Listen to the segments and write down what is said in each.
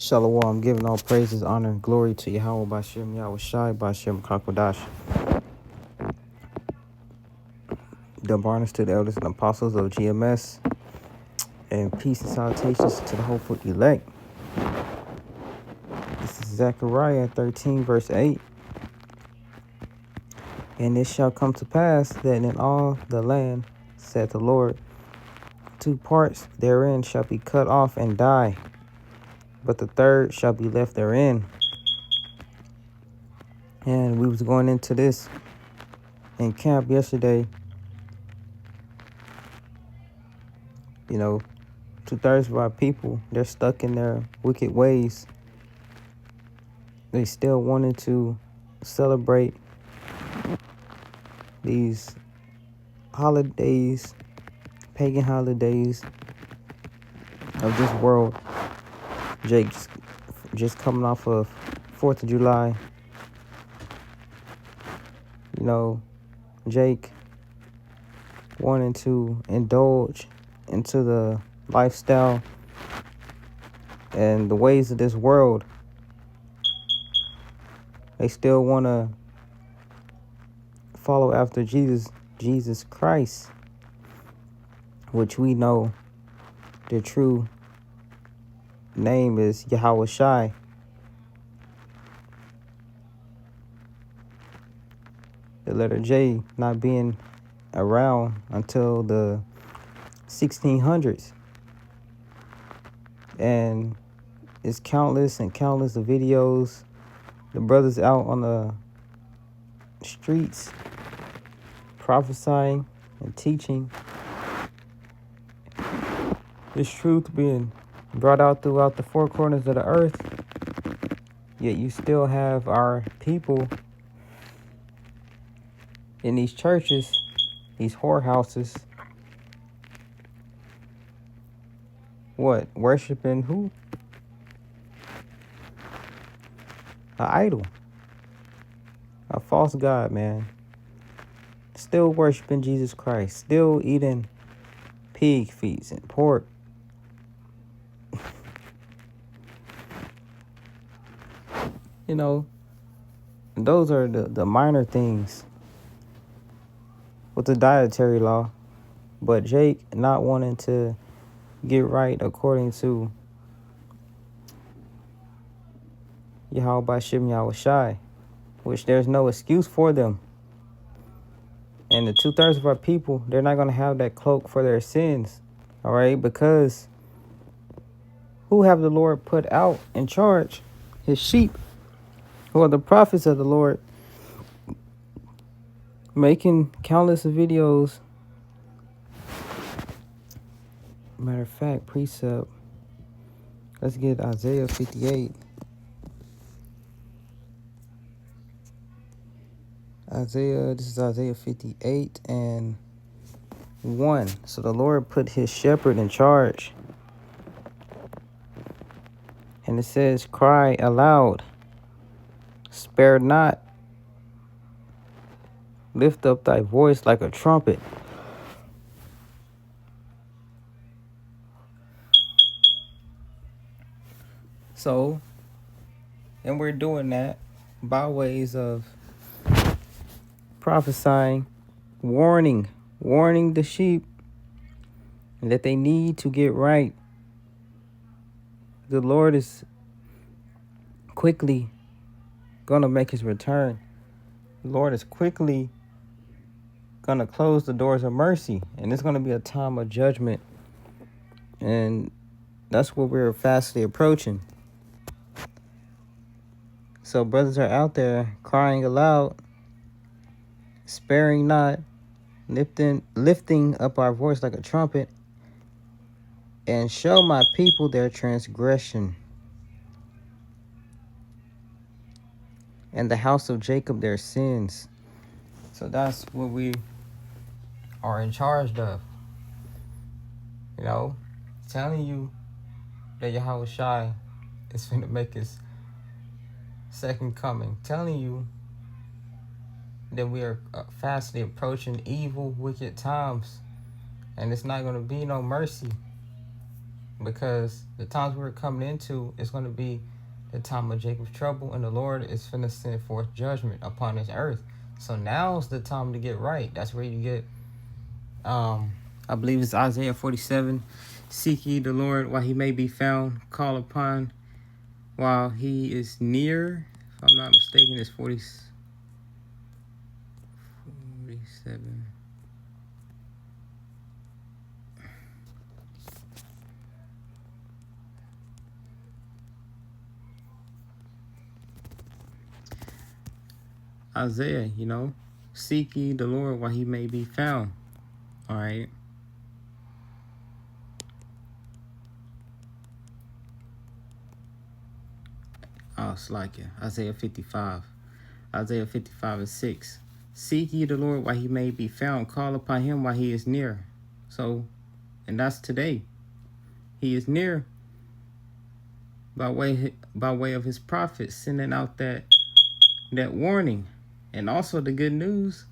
Shalom, giving all praises, honor, and glory to Yahweh Bashem, Yahweh Shai, Bashem, Kakwadash. Double honors to the elders and apostles of GMS, and peace and salutations to the hopeful elect. This is Zechariah 13, verse 8. And it shall come to pass that in all the land, saith the Lord, 2 parts therein shall be cut off and die, but the third shall be left therein. And we was going into this in camp yesterday. You know, 2/3 of our people, they're stuck in their wicked ways. They still wanted to celebrate these holidays, pagan holidays of this world. Jake's just coming off of 4th of July. You know, Jake wanting to indulge into the lifestyle and the ways of this world. They still want to follow after Jesus Christ, which we know the true name is Yahweh Shai. The letter J not being around until the 1600s. And it's countless and countless of videos. The brothers out on the streets prophesying and teaching this truth being brought out throughout the 4 corners of the earth. Yet you still have our people in these churches, these whorehouses, worshiping who? An idol. A false god, man. Still worshiping Jesus Christ. Still eating pig feet and pork. You know, those are the minor things with the dietary law. But Jake not wanting to get right according to Yahweh Bashem Yahweh Shai, which there's no excuse for them. And the 2/3 of our people, they're not going to have that cloak for their sins. All right, because who have the Lord put out in charge? His sheep, who are the prophets of the Lord, making countless of videos. Matter of fact, precept. Let's get Isaiah 58. This is Isaiah 58 and 1. So the Lord put his shepherd in charge. And it says, cry aloud, spare not, lift up thy voice like a trumpet. So, and we're doing that by ways of prophesying, warning the sheep that they need to get right. The Lord is quickly going to make his return. The Lord is quickly going to close the doors of mercy, and it's going to be a time of judgment. And that's what we're fastly approaching. So brothers are out there crying aloud, sparing not, lifting up our voice like a trumpet, and show my people their transgression, and the house of Jacob their sins. So that's what we are in charge of. You know, telling you that Yahweh Shai is going to make his second coming. Telling you that we are fastly approaching evil, wicked times. And it's not going to be no mercy. because the times we're coming into is going to be the time of Jacob's trouble, and the Lord is finna send forth judgment upon this earth. So now's the time to get right. That's where you get, I believe it's Isaiah 47. Seek ye the Lord while he may be found. Call upon while he is near. If I'm not mistaken, it's 47. Isaiah, seek ye the Lord while he may be found. All right. Oh, it's like it. Isaiah 55. Isaiah 55:6. Seek ye the Lord while he may be found. Call upon him while he is near. So, and that's today. He is near by way of his prophets, sending out that warning. And also the good news,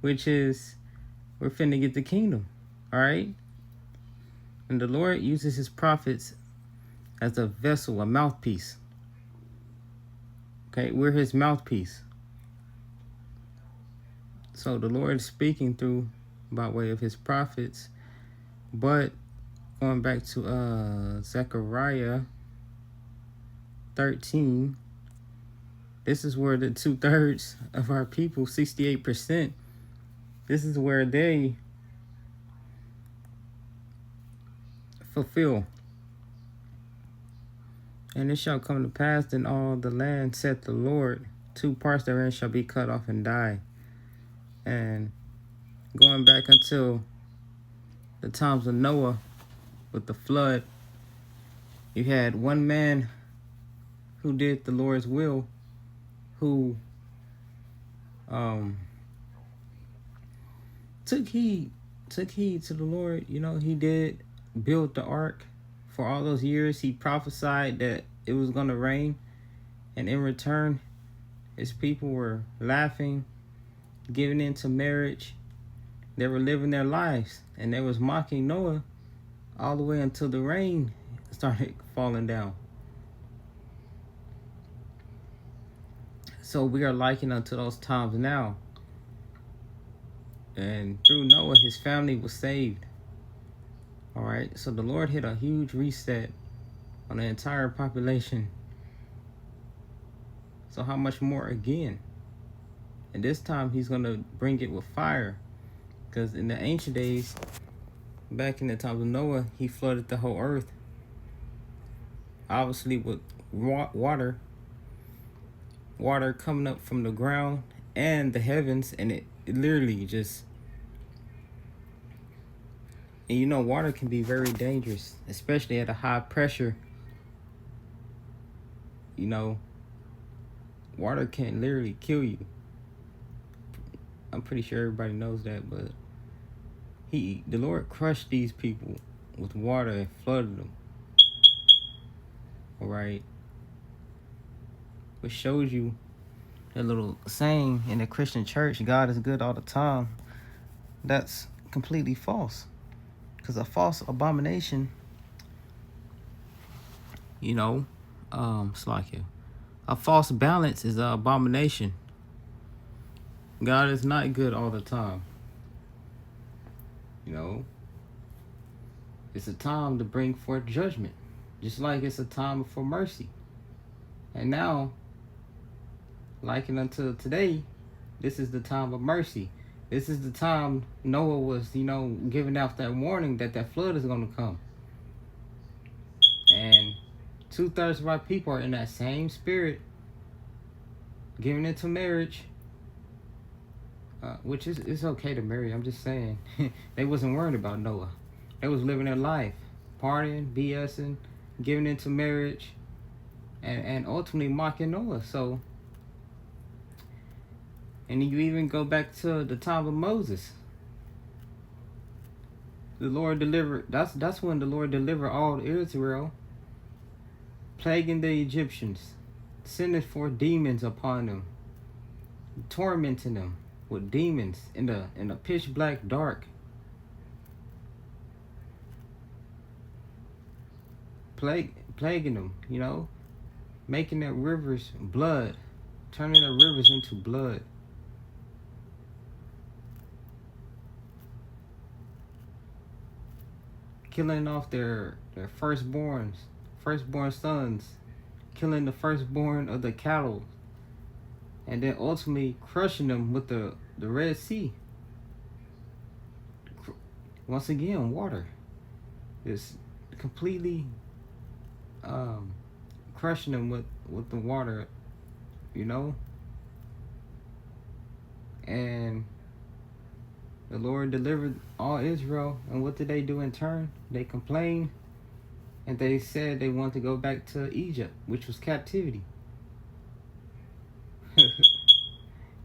which is we're finna get the kingdom. All right. And the Lord uses his prophets as a vessel, a mouthpiece. Okay, we're his mouthpiece. So the Lord is speaking through by way of his prophets. But going back to Zechariah 13, this is where the 2/3 of our people, 68%, this is where they fulfill. And it shall come to pass in all the land, saith the Lord, 2 parts therein shall be cut off and die. And going back until the times of Noah with the flood, you had one man who did the Lord's will, who took heed to the Lord. He did build the ark. For all those years, he prophesied that it was going to rain. And in return, his people were laughing, giving into marriage. They were living their lives. And they was mocking Noah all the way until the rain started falling down. So we are likened unto those times now. And through Noah, his family was saved. All right. So the Lord hit a huge reset on the entire population. So how much more again? And this time he's going to bring it with fire. Because in the ancient days, back in the times of Noah, he flooded the whole earth. Obviously with water coming up from the ground and the heavens. And it literally just... And water can be very dangerous, especially at a high pressure. Water can literally kill you. I'm pretty sure everybody knows that, but the Lord crushed these people with water and flooded them. All right. Which shows you a little saying in the Christian church, God is good all the time. That's completely false. Because a false abomination, it's like a false balance is an abomination. God is not good all the time. It's a time to bring forth judgment, just like it's a time for mercy. And now, likened until today, this is the time of mercy. This is the time Noah was, giving out that warning that flood is going to come. And 2/3 of our people are in that same spirit, giving into marriage, which is it's okay to marry. I'm just saying, they wasn't worried about Noah. They was living their life, partying, BSing, giving into marriage, and ultimately mocking Noah. So. And you even go back to the time of Moses. The Lord delivered, that's when the Lord delivered all Israel, plaguing the Egyptians, sending forth demons upon them, tormenting them with demons in the pitch black dark. plaguing them, you know, making their rivers blood, turning their rivers into blood. Killing off their firstborn sons, killing the firstborn of the cattle, and then ultimately crushing them with the Red Sea. Once again, water is completely crushing them with the water, you know. And the Lord delivered all Israel, and what did they do in turn? They complained, and they said they wanted to go back to Egypt, which was captivity.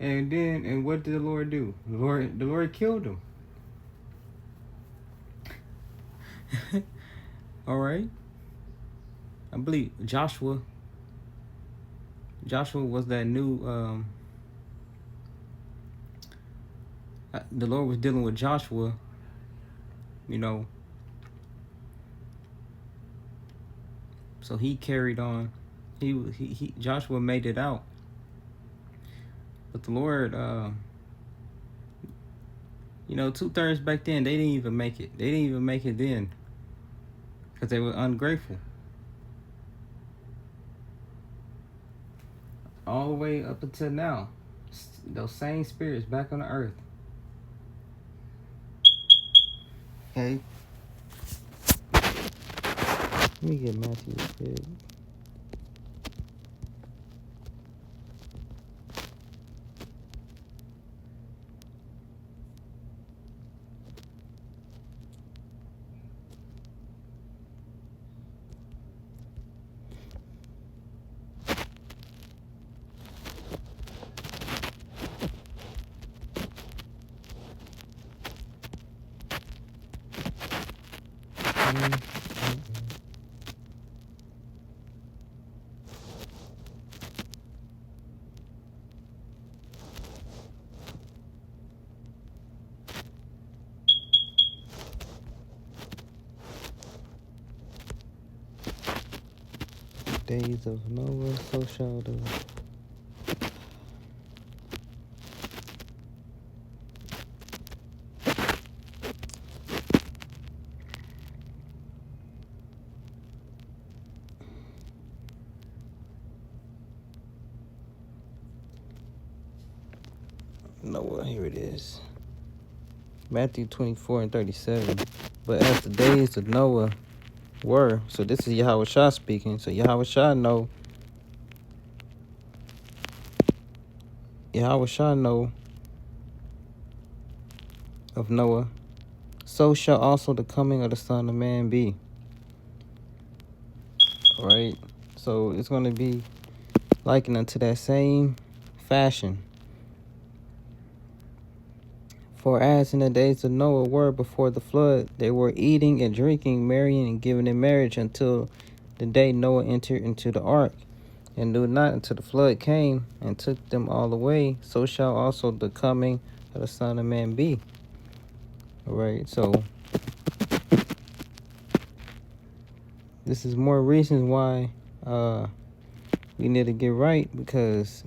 And what did the Lord do? The Lord killed them. All right. I believe Joshua was that new the Lord was dealing with Joshua, you know. So he carried on. He Joshua made it out. But the Lord, you know, 2/3 back then, they didn't even make it. They didn't even make it then because they were ungrateful. All the way up until now, those same spirits back on the earth. Okay. Let me get Matthew quick. Days of Noah, so shall the Noah, here it is. Matthew 24:37. But as the days of Noah were, so this is Yahweh Shah speaking. So Yahweh Shah know of Noah, so shall also the coming of the Son of Man be. All right. So it's going to be likened unto that same fashion. For as in the days of Noah were before the flood, they were eating and drinking, marrying and giving in marriage until the day Noah entered into the ark, and knew not until the flood came and took them all away. So shall also the coming of the Son of Man be. All right, so this is more reasons why we need to get right, because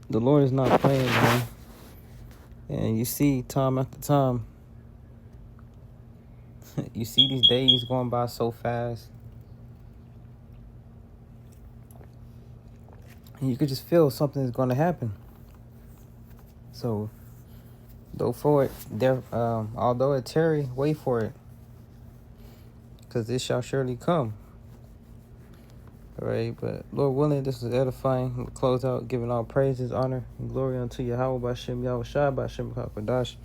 the Lord is not playing, man. And you see time after time, you see these days going by so fast. And you could just feel something is going to happen. So, go for it. Although it tarry, wait for it, because this shall surely come. All right, but Lord willing, this is edifying. We'll close out giving all praises, honor, and glory unto Yahweh B'Shem Yahweh Shai B'Shem Kakadash.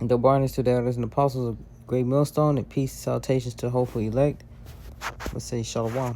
And the barners to the elders and apostles of Great Millstone, and peace and salutations to the hopeful elect. Let's say Shalom.